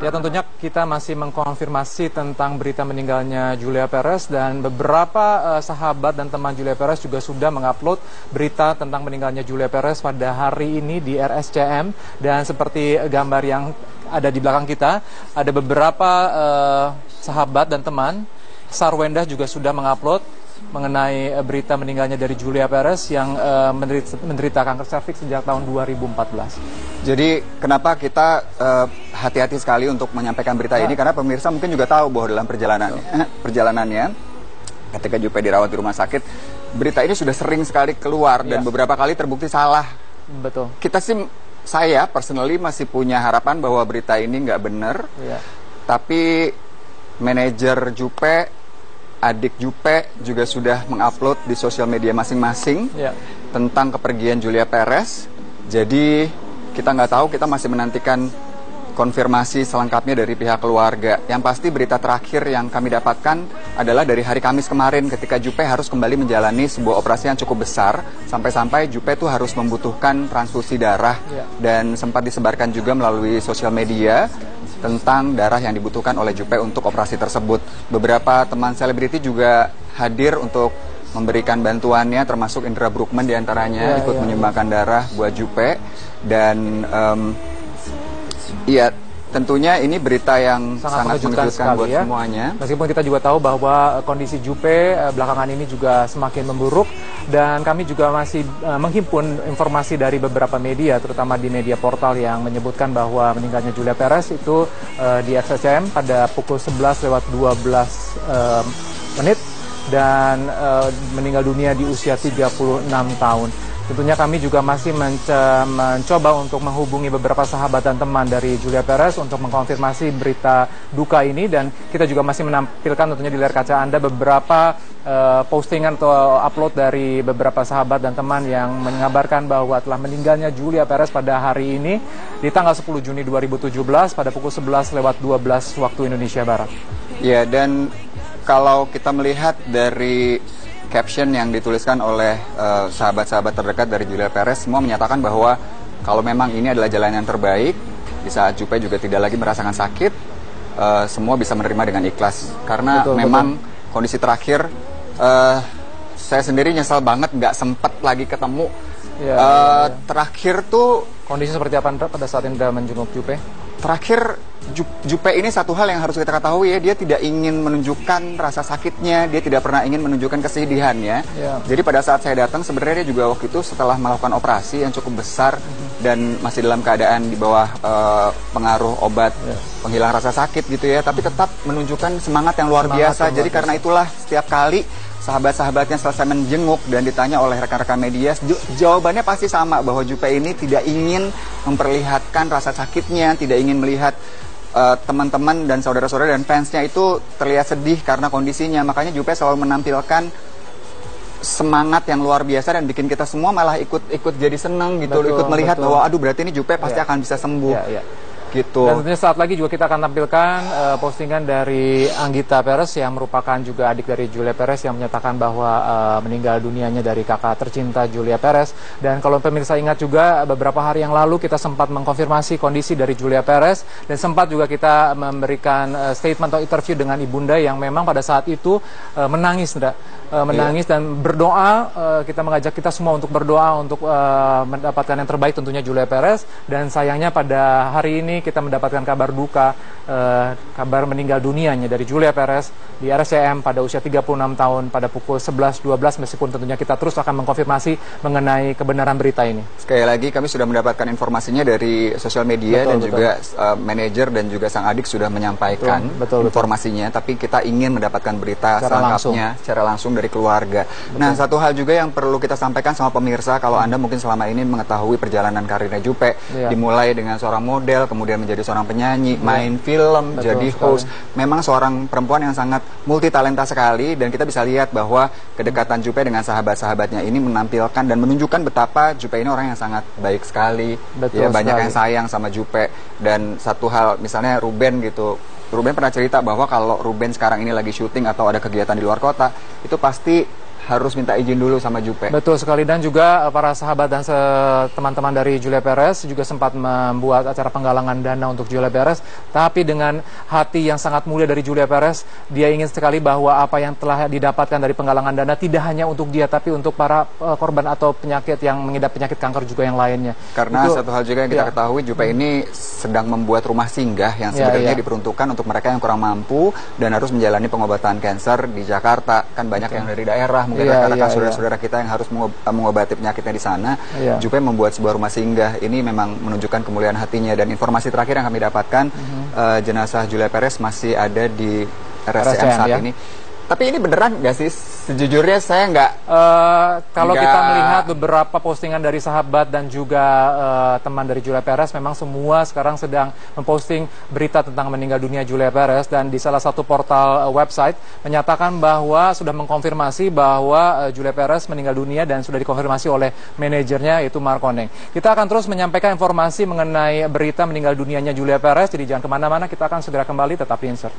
Ya, tentunya kita masih mengkonfirmasi tentang berita meninggalnya Julia Perez, dan beberapa sahabat dan teman Julia Perez juga sudah mengupload berita tentang meninggalnya Julia Perez pada hari ini di RSCM. Dan seperti gambar yang ada di belakang kita, ada beberapa sahabat dan teman. Sarwenda juga sudah mengupload mengenai berita meninggalnya dari Julia Perez yang menderita kanker serviks sejak tahun 2014. Jadi kenapa kita hati-hati sekali untuk menyampaikan berita ini, karena pemirsa mungkin juga tahu bahwa dalam perjalanannya ketika Jupe dirawat di rumah sakit, berita ini sudah sering sekali keluar dan beberapa kali terbukti salah. Betul. Saya personally masih punya harapan bahwa berita ini nggak benar, tapi manajer Jupe, adik Jupe juga sudah mengupload di sosial media masing-masing tentang kepergian Julia Perez. Jadi kita nggak tahu, kita masih menantikan konfirmasi selengkapnya dari pihak keluarga. Yang pasti berita terakhir yang kami dapatkan adalah dari hari Kamis kemarin ketika Jupe harus kembali menjalani sebuah operasi yang cukup besar. Sampai-sampai Jupe itu harus membutuhkan transfusi darah dan sempat disebarkan juga melalui sosial media tentang darah yang dibutuhkan oleh Jupe untuk operasi tersebut. Beberapa teman selebriti juga hadir untuk memberikan bantuannya, termasuk Indra Bruggman diantaranya ikut menyumbangkan darah buat Jupe. Dan tentunya ini berita yang sangat mengejutkan buat semuanya. Meskipun kita juga tahu bahwa kondisi Jupe belakangan ini juga semakin memburuk, dan kami juga masih menghimpun informasi dari beberapa media, terutama di media portal yang menyebutkan bahwa meninggalnya Julia Perez itu di RSCM pada pukul 11:12 menit dan meninggal dunia di usia 36 tahun. Tentunya kami juga masih mencoba untuk menghubungi beberapa sahabat dan teman dari Julia Perez untuk mengkonfirmasi berita duka ini, dan kita juga masih menampilkan tentunya di layar kaca Anda beberapa postingan atau upload dari beberapa sahabat dan teman yang mengabarkan bahwa telah meninggalnya Julia Perez pada hari ini di tanggal 10 Juni 2017 pada pukul 11:12 waktu Indonesia Barat. Ya, dan kalau kita melihat dari caption yang dituliskan oleh sahabat-sahabat terdekat dari Julia Perez, semua menyatakan bahwa kalau memang ini adalah jalan yang terbaik, di saat Jupe juga tidak lagi merasakan sakit, semua bisa menerima dengan ikhlas. Karena memang kondisi terakhir, saya sendiri nyesel banget nggak sempet lagi ketemu. Terakhir tuh kondisi seperti apa pada saat Indra menjenguk Jupe? Terakhir, Jupe ini satu hal yang harus kita ketahui ya, dia tidak ingin menunjukkan rasa sakitnya, dia tidak pernah ingin menunjukkan kesedihannya. Jadi pada saat saya datang sebenarnya dia juga waktu itu setelah melakukan operasi yang cukup besar dan masih dalam keadaan di bawah pengaruh obat penghilang rasa sakit gitu ya, tapi tetap menunjukkan semangat yang luar biasa. Jadi karena itulah setiap kali sahabat-sahabatnya selesai menjenguk dan ditanya oleh rekan-rekan media, jawabannya pasti sama, bahwa Jupe ini tidak ingin memperlihatkan rasa sakitnya, tidak ingin melihat teman-teman dan saudara-saudara dan fansnya itu terlihat sedih karena kondisinya. Makanya Jupe selalu menampilkan semangat yang luar biasa dan bikin kita semua malah ikut jadi seneng gitu, ikut melihat bahwa aduh berarti ini Jupe pasti akan bisa sembuh. Gitu. Dan tentunya saat lagi juga kita akan tampilkan postingan dari Anggita Perez yang merupakan juga adik dari Julia Perez yang menyatakan bahwa meninggal dunianya dari kakak tercinta Julia Perez. Dan kalau pemirsa ingat juga beberapa hari yang lalu kita sempat mengkonfirmasi kondisi dari Julia Perez dan sempat juga kita memberikan statement atau interview dengan ibunda yang memang pada saat itu menangis, menangis dan berdoa. Kita mengajak kita semua untuk berdoa untuk mendapatkan yang terbaik tentunya Julia Perez. Dan sayangnya pada hari ini kita mendapatkan kabar duka, kabar meninggal dunianya dari Julia Perez di RSCM pada usia 36 tahun pada pukul 11:12, meskipun tentunya kita terus akan mengkonfirmasi mengenai kebenaran berita ini. Sekali lagi kami sudah mendapatkan informasinya dari sosial media dan juga manajer dan juga sang adik sudah menyampaikan informasinya, tapi kita ingin mendapatkan berita selengkapnya secara langsung dari keluarga. Nah, satu hal juga yang perlu kita sampaikan sama pemirsa, kalau Anda mungkin selama ini mengetahui perjalanan karirnya Jupe, dimulai dengan seorang model, kemudian menjadi seorang penyanyi, main film, jadi host. Memang seorang perempuan yang sangat multi talenta sekali, dan kita bisa lihat bahwa kedekatan Jupe dengan sahabat-sahabatnya ini menampilkan dan menunjukkan betapa Jupe ini orang yang sangat baik sekali. Banyak yang sayang sama Jupe. Dan satu hal, misalnya Ruben gitu. Ruben pernah cerita bahwa kalau Ruben sekarang ini lagi syuting atau ada kegiatan di luar kota, itu pasti harus minta izin dulu sama Jupe. Betul sekali, dan juga para sahabat dan teman-teman dari Julia Perez juga sempat membuat acara penggalangan dana untuk Julia Perez, tapi dengan hati yang sangat mulia dari Julia Perez, dia ingin sekali bahwa apa yang telah didapatkan dari penggalangan dana tidak hanya untuk dia, tapi untuk para korban atau penyakit yang mengidap penyakit kanker juga yang lainnya. Karena satu hal juga yang kita ketahui, Jupe ini sedang membuat rumah singgah yang sebenarnya diperuntukkan untuk mereka yang kurang mampu dan harus menjalani pengobatan kanker di Jakarta. Kan banyak yang dari daerah, mungkin rekan-rekan saudara-saudara kita yang harus mengobati penyakitnya di sana. Jupe membuat sebuah rumah singgah. Ini memang menunjukkan kemuliaan hatinya, dan informasi terakhir yang kami dapatkan, jenazah Julia Perez masih ada di RSCM saat ini. Tapi ini beneran nggak sih? Sejujurnya saya nggak. Kalau kita melihat beberapa postingan dari sahabat dan juga teman dari Julia Perez, memang semua sekarang sedang memposting berita tentang meninggal dunia Julia Perez, dan di salah satu portal website menyatakan bahwa sudah mengkonfirmasi bahwa Julia Perez meninggal dunia dan sudah dikonfirmasi oleh manajernya, yaitu Mark Oneng. Kita akan terus menyampaikan informasi mengenai berita meninggal dunianya Julia Perez, jadi jangan kemana-mana, kita akan segera kembali, tetap di Insert.